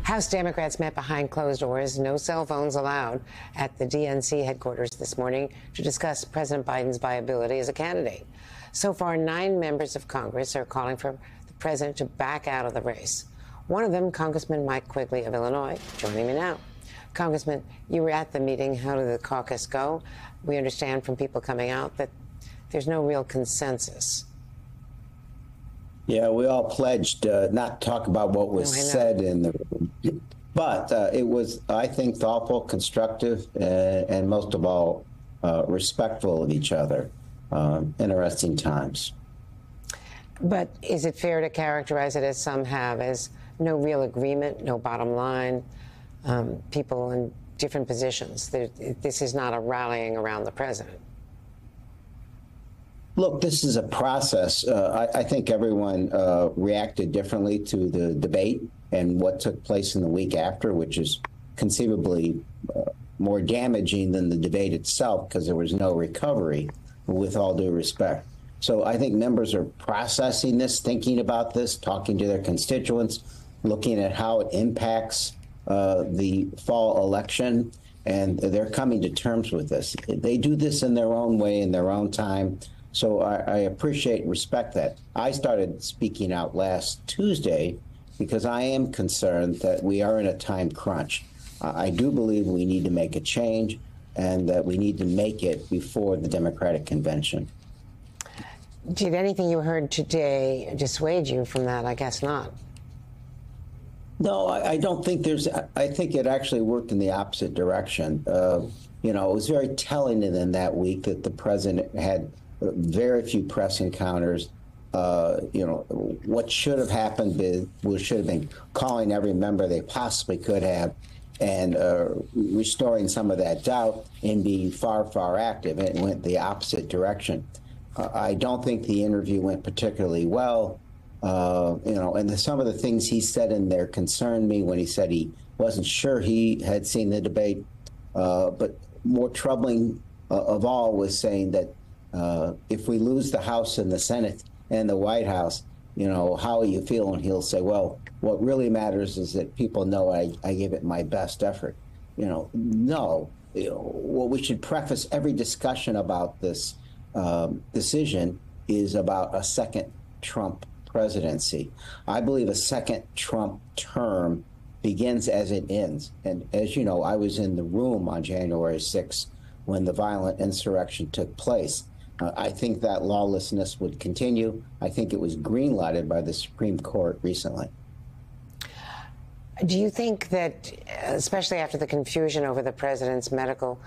House Democrats met behind closed doors, no cell phones allowed, at the DNC headquarters this morning to discuss President Biden's viability as a candidate. So far, 9 members of Congress are calling for the president to back out of the race. One of them, Congressman Mike Quigley of Illinois, joining me now. Congressman, you were at the meeting. How did the caucus go? We understand from people coming out that there's no real consensus. Yeah, we all pledged not to talk about what was said in the room. But it was, I think, thoughtful, constructive, and most of all, respectful of each other. Interesting times. But is it fair to characterize it, as some have, as no real agreement, no bottom line, people in different positions? This is not a rallying around the president. Look, this is a process. I think everyone reacted differently to the debate and what took place in the week after, which is conceivably more damaging than the debate itself because there was no recovery, with all due respect. So I think members are processing this, thinking about this, talking to their constituents, looking at how it impacts the fall election, and they're coming to terms with this. They do this in their own way, in their own time. So I appreciate and respect that. I started speaking out last Tuesday because I am concerned that we are in a time crunch. I do believe we need to make a change and that we need to make it before the Democratic convention. Did anything you heard today dissuade you from that? I guess not. No, I don't think there's, I think it actually worked in the opposite direction. You know, it was very telling in that week that the president had very few press encounters. You know, what should have happened should have been calling every member they possibly could have and restoring some of that doubt and being far, far active. And it went the opposite direction. I don't think the interview went particularly well. You know, and some of the things he said in there concerned me when he said he wasn't sure he had seen the debate. But more troubling of all was saying that if we lose the House and the Senate and the White House, you know, how are you feeling? He'll say, well, what really matters is that people know I give it my best effort. You know, no. You know, what we should preface every discussion about this decision is about a second Trump presidency. I believe a second Trump term begins as it ends. And as you know, I was in the room on January 6th when the violent insurrection took place. I think that lawlessness would continue. I think it was green-lighted by the Supreme Court recently. Do you think that, especially after the confusion over the president's medical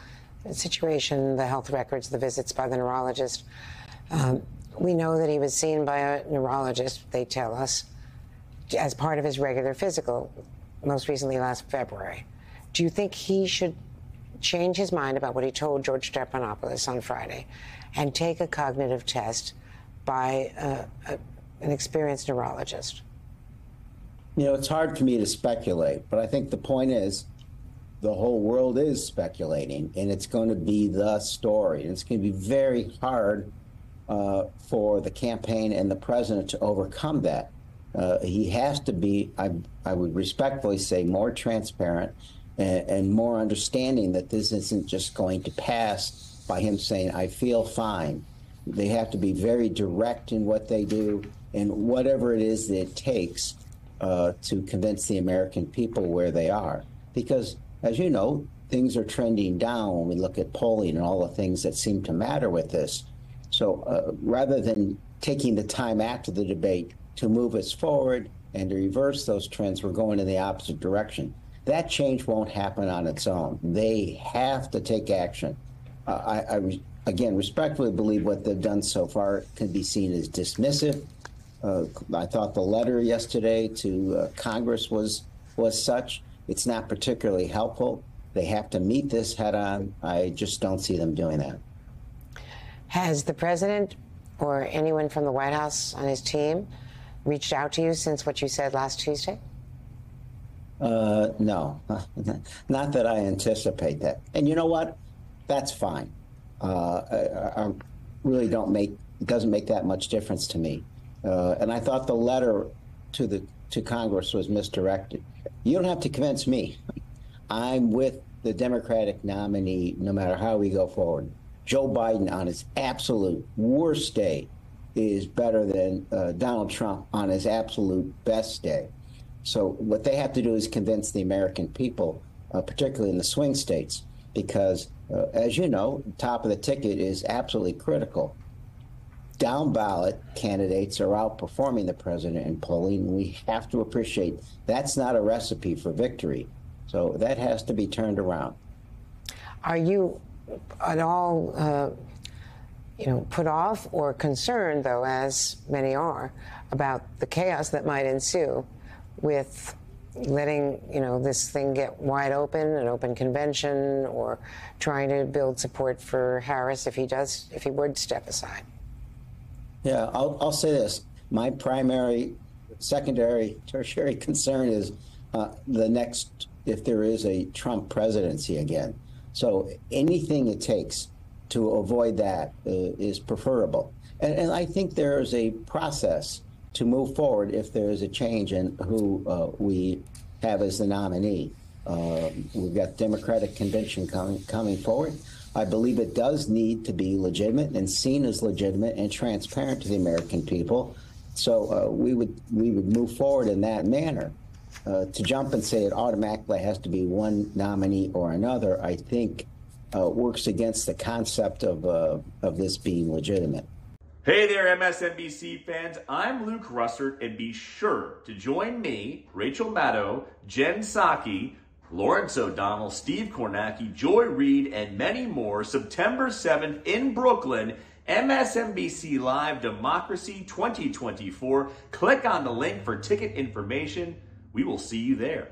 situation, the health records, the visits by the neurologist, we know that he was seen by a neurologist, they tell us, as part of his regular physical, most recently last February. Do you think he should change his mind about what he told George Stephanopoulos on Friday and take a cognitive test by an experienced neurologist? You know, it's hard for me to speculate, but I think the point is the whole world is speculating, and it's going to be the story. And it's going to be very hard for the campaign and the president to overcome that. He has to be, I would respectfully say, more transparent and more understanding that this isn't just going to pass by him saying, I feel fine. They have to be very direct in what they do and whatever it is that it takes to convince the American people where they are. Because, as you know, things are trending down when we look at polling and all the things that seem to matter with this. So rather than taking the time after the debate to move us forward and to reverse those trends, we're going in the opposite direction. That change won't happen on its own. They have to take action. Again, respectfully believe what they've done so far can be seen as dismissive. I thought the letter yesterday to Congress was such. It's not particularly helpful. They have to meet this head on. I just don't see them doing that. Has the president or anyone from the White House on his team reached out to you since what you said last Tuesday? No, not that I anticipate that. And you know what? That's fine. I really it doesn't make that much difference to me. And I thought the letter to Congress was misdirected. You don't have to convince me. I'm with the Democratic nominee no matter how we go forward. Joe Biden on his absolute worst day is better than Donald Trump on his absolute best day. So what they have to do is convince the American people, particularly in the swing states, because, as you know, top of the ticket is absolutely critical. Down ballot candidates are outperforming the president in polling. We have to appreciate that's not a recipe for victory. So that has to be turned around. Are you at all, put off or concerned, though, as many are, about the chaos that might ensue with letting, this thing get wide open, an open convention, or trying to build support for Harris if he would step aside? Yeah, I'll say this. My primary, secondary, tertiary concern is the next, if there is a Trump presidency again. So anything it takes to avoid that is preferable. And I think there is a process to move forward if there is a change in who we have as the nominee. We've got Democratic convention coming forward. I believe it does need to be legitimate and seen as legitimate and transparent to the American people. So we would move forward in that manner. To jump and say it automatically has to be one nominee or another, I think works against the concept of this being legitimate. Hey there, MSNBC fans. I'm Luke Russert, and be sure to join me, Rachel Maddow, Jen Psaki, Lawrence O'Donnell, Steve Kornacki, Joy Reid, and many more September 7th in Brooklyn, MSNBC Live Democracy 2024. Click on the link for ticket information. We will see you there.